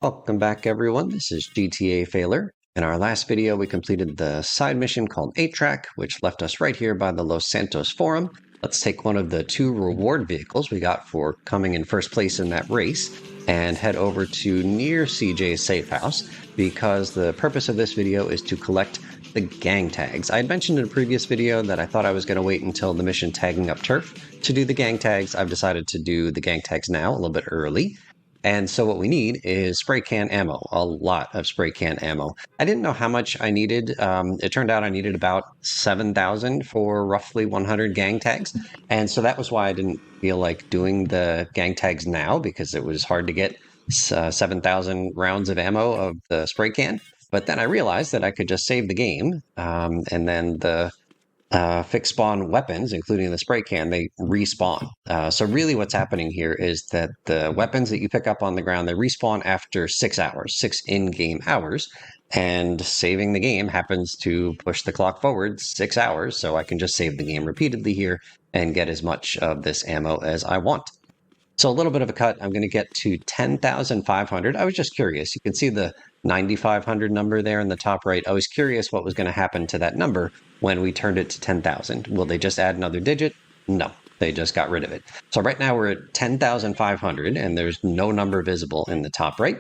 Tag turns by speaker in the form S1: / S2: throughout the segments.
S1: Welcome back, everyone. This is GTA Failer. In our last video, we completed the side mission called 8-Track, which left us right here by the Los Santos Forum. Let's take one of the two reward vehicles we got for coming in first place in that race and head over to near CJ's safe house, because the purpose of this video is to collect the gang tags. I had mentioned in a previous video that I thought I was going to wait until the mission Tagging Up Turf to do the gang tags. I've decided to do the gang tags now, a little bit early. And so what we need is spray can ammo, a lot of spray can ammo. I didn't know how much I needed. It turned out I needed about 7,000 for roughly 100 gang tags. And so that was why I didn't feel like doing the gang tags now, because it was hard to get 7,000 rounds of ammo of the spray can. But then I realized that I could just save the game, and then the fixed spawn weapons, including the spray can, they respawn. So really what's happening here is that the weapons that you pick up on the ground, they respawn after 6 hours, 6 in-game hours, and saving the game happens to push the clock forward 6 hours, so I can just save the game repeatedly here and get as much of this ammo as I want. So a little bit of a cut. I'm going to get to 10,500. I was just curious. You can see the 9,500 number there in the top right. I was curious what was going to happen to that number when we turned it to 10,000. Will they just add another digit? No, they just got rid of it. So right now we're at 10,500 and there's no number visible in the top right.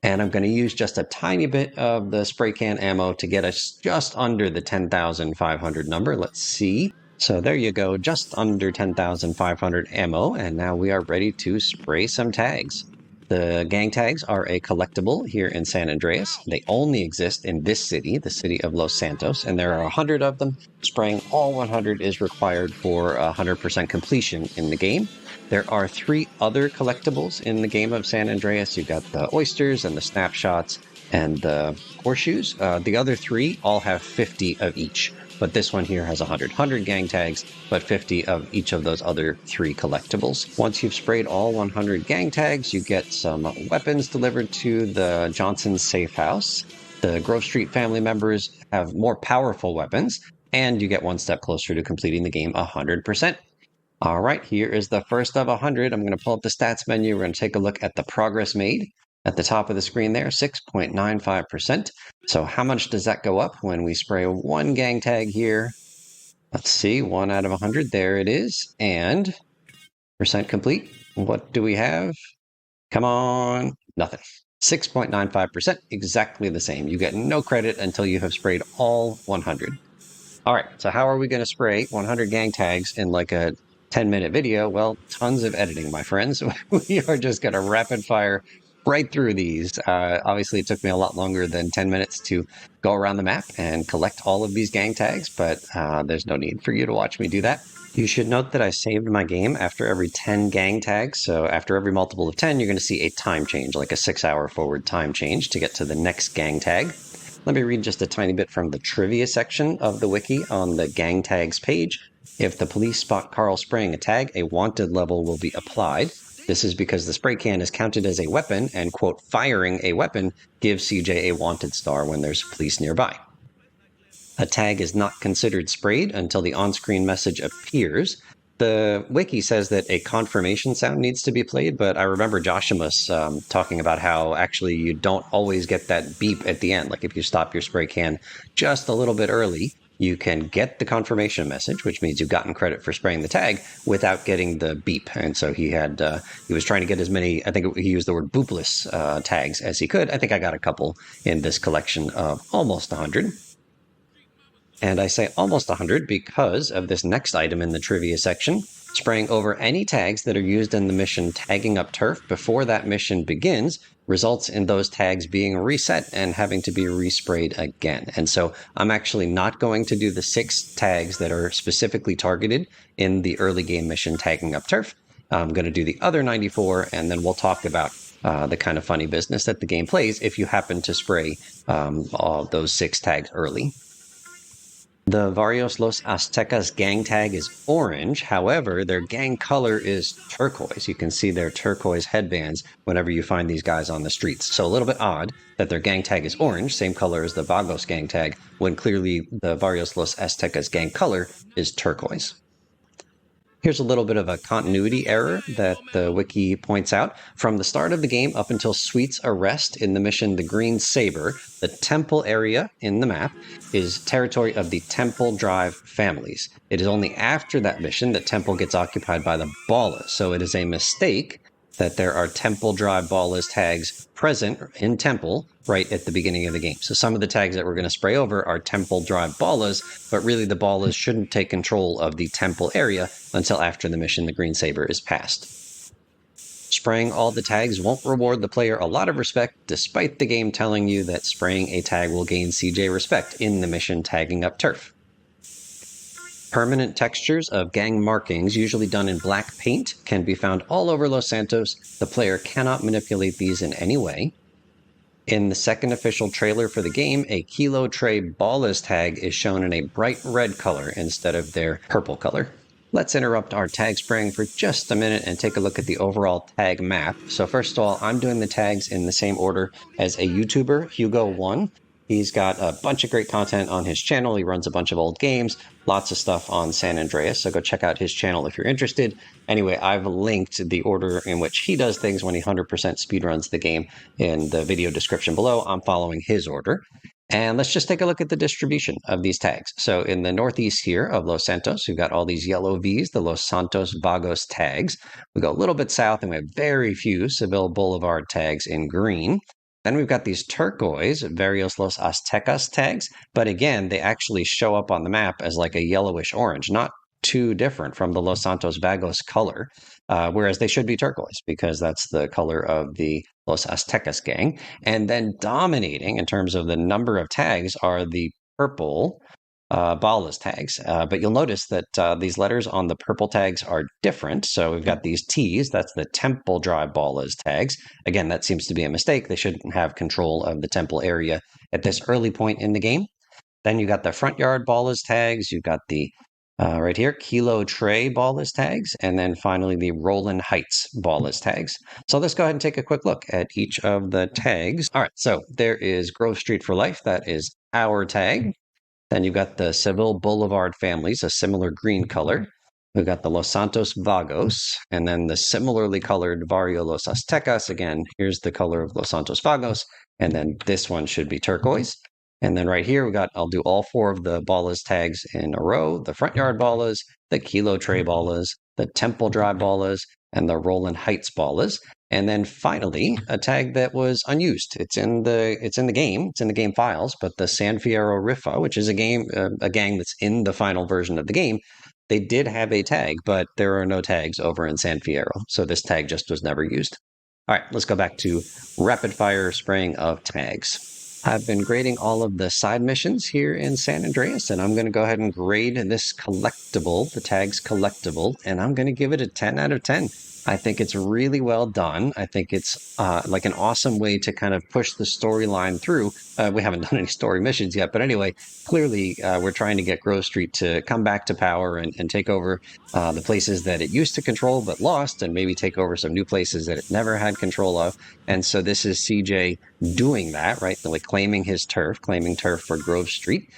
S1: And I'm going to use just a tiny bit of the spray can ammo to get us just under the 10,500 number. Let's see. So there you go, just under 10,500 ammo, and now we are ready to spray some tags. The gang tags are a collectible here in San Andreas. They only exist in this city, the city of Los Santos, and there are 100 of them. Spraying all 100 is required for 100% completion in the game. There are 3 other collectibles in the game of San Andreas. You've got the oysters and the snapshots and the horseshoes. The other 3 all have 50 of each. But this one here has 100 gang tags, but 50 of each of those other 3 collectibles. Once you've sprayed all 100 gang tags, you get some weapons delivered to the Johnson's safe house. The Grove Street family members have more powerful weapons, and you get one step closer to completing the game 100%. All right, here is the first of 100. I'm going to pull up the stats menu. We're going to take a look at the progress made. At the top of the screen there, 6.95%. So how much does that go up when we spray 1 gang tag here? Let's see, 1 out of 100, there it is. And percent complete, what do we have? Come on, nothing. 6.95%, exactly the same. You get no credit until you have sprayed all 100. All right, so how are we going to spray 100 gang tags in like a 10-minute video? Well, tons of editing, my friends. We are just going to rapid fire right through these. Obviously, it took me a lot longer than 10 minutes to go around the map and collect all of these gang tags, but there's no need for you to watch me do that. You should note that I saved my game after every 10 gang tags, so after every multiple of 10, you're going to see a time change, like a 6-hour forward time change to get to the next gang tag. Let me read just a tiny bit from the trivia section of the wiki on the gang tags page. If the police spot Carl spraying a tag, a wanted level will be applied. This is because the spray can is counted as a weapon, and, quote, firing a weapon gives CJ a wanted star when there's police nearby. A tag is not considered sprayed until the on-screen message appears. The wiki says that a confirmation sound needs to be played, but I remember Joshua talking about how actually you don't always get that beep at the end. Like if you stop your spray can just a little bit early, you can get the confirmation message, which means you've gotten credit for spraying the tag without getting the beep. And so he was trying to get as many, I think he used the word boopless tags as he could. I think I got a couple in this collection of almost 100. And I say almost 100 because of this next item in the trivia section. Spraying over any tags that are used in the mission Tagging Up Turf before that mission begins results in those tags being reset and having to be resprayed again. And so I'm actually not going to do the 6 tags that are specifically targeted in the early game mission Tagging Up Turf. I'm going to do the other 94, and then we'll talk about the kind of funny business that the game plays if you happen to spray all those 6 tags early. The Varios Los Aztecas gang tag is orange. However, their gang color is turquoise. You can see their turquoise headbands whenever you find these guys on the streets. So a little bit odd that their gang tag is orange, same color as the Vagos gang tag, when clearly the Varios Los Aztecas gang color is turquoise. Here's a little bit of a continuity error that the wiki points out. From the start of the game up until Sweet's arrest in the mission The Green Saber, the temple area in the map is territory of the Temple Drive families. It is only after that mission that Temple gets occupied by the Ballas. So it is a mistake that there are Temple Drive Ballas tags present in Temple right at the beginning of the game. So some of the tags that we're going to spray over are Temple Drive Ballas, but really the Ballas shouldn't take control of the Temple area until after the mission The Green Saber is passed. Spraying all the tags won't reward the player a lot of respect, despite the game telling you that spraying a tag will gain CJ respect in the mission Tagging Up Turf. Permanent textures of gang markings, usually done in black paint, can be found all over Los Santos. The player cannot manipulate these in any way. In the second official trailer for the game, a Kilo Tray Ballas tag is shown in a bright red color instead of their purple color. Let's interrupt our tag spraying for just a minute and take a look at the overall tag map. So first of all, I'm doing the tags in the same order as a YouTuber, Hugo1. He's got a bunch of great content on his channel. He runs a bunch of old games, lots of stuff on San Andreas, so go check out his channel if you're interested. Anyway, I've linked the order in which he does things when he 100% speedruns the game in the video description below. I'm following his order. And let's just take a look at the distribution of these tags. So in the northeast here of Los Santos, we've got all these yellow Vs, the Los Santos Vagos tags. We go a little bit south and we have very few Seville Boulevard tags in green. Then we've got these turquoise Varios Los Aztecas tags, but again, they actually show up on the map as like a yellowish orange, not too different from the Los Santos Vagos color, whereas they should be turquoise because that's the color of the Los Aztecas gang. And then dominating in terms of the number of tags are the purple Ballas tags. But you'll notice that these letters on the purple tags are different. So we've got these T's, that's the Temple Drive Ballas tags. Again, that seems to be a mistake. They shouldn't have control of the temple area at this early point in the game. Then you got the Front Yard Ballas tags. You've got the right here, Kilo Tray Ballas tags, and then finally the Roland Heights Ballas tags. So let's go ahead and take a quick look at each of the tags. All right, so there is Grove Street for Life. That is our tag. Then you've got the Seville Boulevard families, a similar green color. We've got the Los Santos Vagos, and then the similarly colored Barrio Los Aztecas. Again, here's the color of Los Santos Vagos, and then this one should be turquoise. And then right here, I'll do all four of the Ballas tags in a row, the Front Yard Ballas, the Kilo Tray Ballas, the Temple Drive Ballas, and the Roland Heights Ballas. And then finally, a tag that was unused. It's in the game. It's in the game files. But the San Fierro Rifa, which is a gang that's in the final version of the game, they did have a tag, but there are no tags over in San Fierro. So this tag just was never used. All right, let's go back to rapid fire spraying of tags. I've been grading all of the side missions here in San Andreas, and I'm going to go ahead and grade this collectible, the tags collectible, and I'm going to give it a 10 out of 10. I think it's really well done. I think it's like an awesome way to kind of push the storyline through. We haven't done any story missions yet, but anyway, clearly we're trying to get Grove Street to come back to power and take over the places that it used to control but lost, and maybe take over some new places that it never had control of. And so this is CJ doing that, right? Like claiming turf for Grove Street.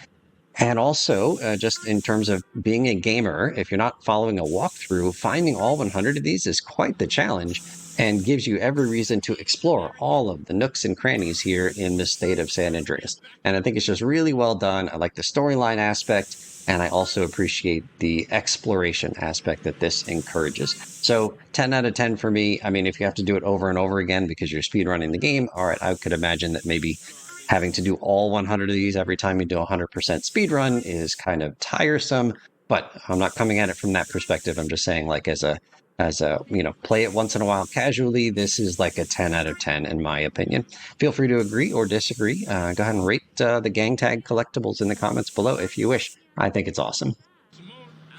S1: And also, just in terms of being a gamer, if you're not following a walkthrough, finding all 100 of these is quite the challenge and gives you every reason to explore all of the nooks and crannies here in the state of San Andreas. And I think it's just really well done. I like the storyline aspect, and I also appreciate the exploration aspect that this encourages. So 10 out of 10 for me. I mean, if you have to do it over and over again because you're speedrunning the game, all right, I could imagine that maybe having to do all 100 of these every time you do a 100% speed run is kind of tiresome, but I'm not coming at it from that perspective. I'm just saying, like, as a play it once in a while casually, this is like a 10 out of 10 in my opinion. Feel free to agree or disagree. Go ahead and rate the gang tag collectibles in the comments below if you wish. I think it's awesome.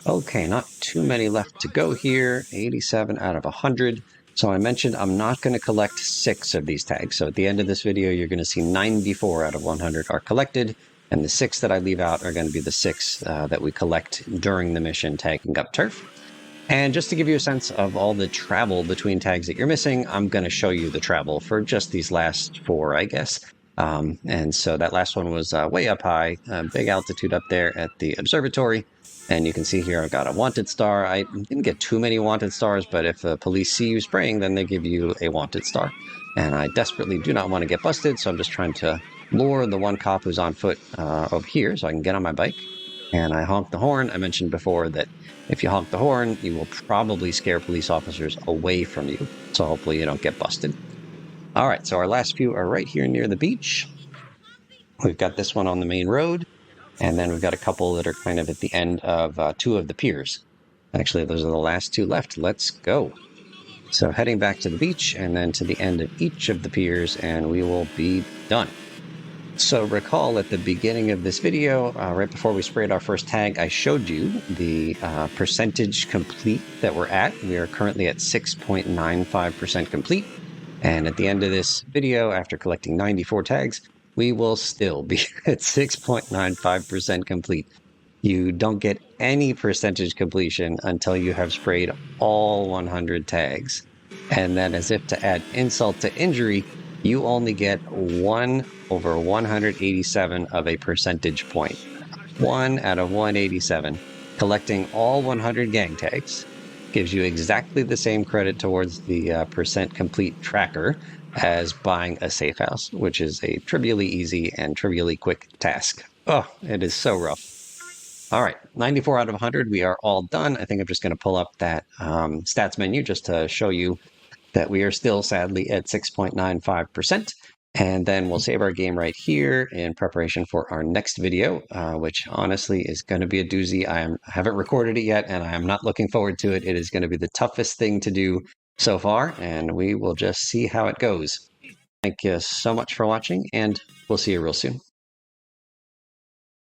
S1: Okay, not too many left to go here. 87 out of 100. So I mentioned I'm not going to collect 6 of these tags. So at the end of this video, you're going to see 94 out of 100 are collected. And the 6 that I leave out are going to be the 6 that we collect during the mission Tagging Up Turf. And just to give you a sense of all the travel between tags that you're missing, I'm going to show you the travel for just these last 4, I guess. And so that last one was way up high, big altitude up there at the observatory. And you can see here I've got a wanted star. I didn't get too many wanted stars, but if the police see you spraying, then they give you a wanted star. And I desperately do not want to get busted, so I'm just trying to lure the one cop who's on foot over here so I can get on my bike. And I honk the horn. I mentioned before that if you honk the horn, you will probably scare police officers away from you. So hopefully you don't get busted. All right, so our last few are right here near the beach. We've got this one on the main road, and then we've got a couple that are kind of at the end of two of the piers. Actually, those are the last two left. Let's go. So heading back to the beach and then to the end of each of the piers, and we will be done. So recall at the beginning of this video, right before we sprayed our first tag, I showed you the percentage complete that we're at. We are currently at 6.95% complete. And at the end of this video, after collecting 94 tags, we will still be at 6.95% complete. You don't get any percentage completion until you have sprayed all 100 tags. And then, as if to add insult to injury, you only get 1 over 187 of a percentage point. 1 out of 187. Collecting all 100 gang tags gives you exactly the same credit towards the percent complete tracker as buying a safe house, which is a trivially easy and trivially quick task. Oh, it is so rough. All right, 94 out of 100, we are all done. I think I'm just going to pull up that stats menu just to show you that we are still sadly at 6.95%. And then we'll save our game right here in preparation for our next video, which honestly is going to be a doozy. I haven't recorded it yet, and I am not looking forward to it. It is going to be the toughest thing to do so far, and we will just see how it goes. Thank you so much for watching, and we'll see you real soon.